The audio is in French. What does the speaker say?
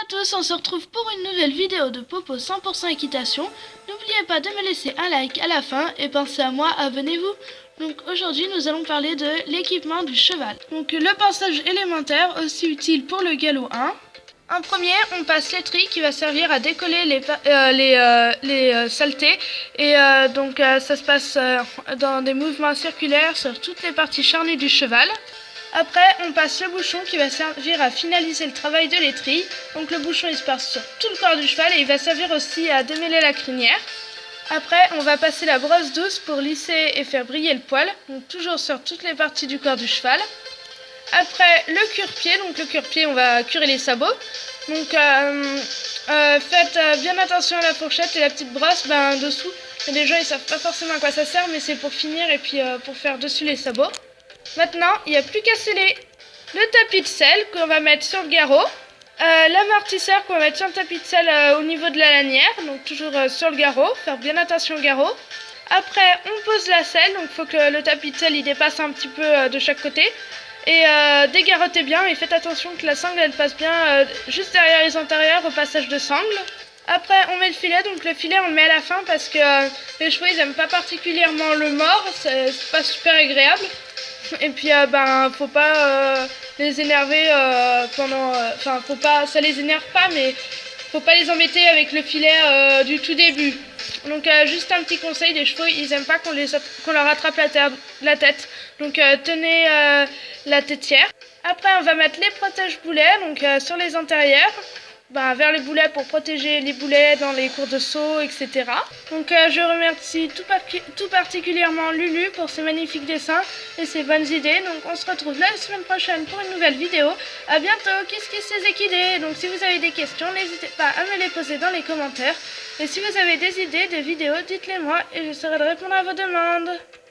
À tous, on se retrouve pour une nouvelle vidéo de Popo 100% équitation. N'oubliez pas de me laisser un like à la fin et pensez à moi, abonnez-vous. Donc aujourd'hui nous allons parler de l'équipement du cheval. Donc le pinçage élémentaire, aussi utile pour le galop 1. En premier, on passe l'étrie qui va servir à décoller les saletés. Et ça se passe dans des mouvements circulaires sur toutes les parties charnues du cheval. Après, on passe le bouchon qui va servir à finaliser le travail de l'étrille. Donc le bouchon il se passe sur tout le corps du cheval et il va servir aussi à démêler la crinière. Après, on va passer la brosse douce pour lisser et faire briller le poil. Donc toujours sur toutes les parties du corps du cheval. Après, le cure-pied. Donc le cure-pied, on va curer les sabots. Donc faites bien attention à la fourchette et la petite brosse dessous. Il y a des gens ils savent pas forcément à quoi ça sert, mais c'est pour finir et puis pour faire dessus les sabots. Maintenant, il n'y a plus qu'à sceller le tapis de selle qu'on va mettre sur le garrot, l'amortisseur qu'on va mettre sur le tapis de selle au niveau de la lanière, donc toujours sur le garrot, faire bien attention au garrot. Après, on pose la selle, donc il faut que le tapis de selle il dépasse un petit peu de chaque côté. Et dégarrotez bien et faites attention que la sangle elle passe bien juste derrière les antérieurs au passage de sangle. Après on met le filet, donc le filet on le met à la fin parce que les chevaux ils aiment pas particulièrement le mort, c'est pas super agréable. Et puis faut pas les énerver faut pas, ça les énerve pas mais faut pas les embêter avec le filet du tout début. Donc juste un petit conseil, les chevaux ils aiment pas qu'on leur attrape la tête. Donc tenez la tétière. Après on va mettre les protège-boulets donc sur les antérieurs. Vers les boulets pour protéger les boulets dans les cours de saut, etc. Donc je remercie tout particulièrement Lulu pour ses magnifiques dessins et ses bonnes idées. Donc on se retrouve la semaine prochaine pour une nouvelle vidéo. A bientôt, kiss kiss les équidés. Donc si vous avez des questions, n'hésitez pas à me les poser dans les commentaires. Et si vous avez des idées de vidéos, dites-les moi et j'essaierai de répondre à vos demandes.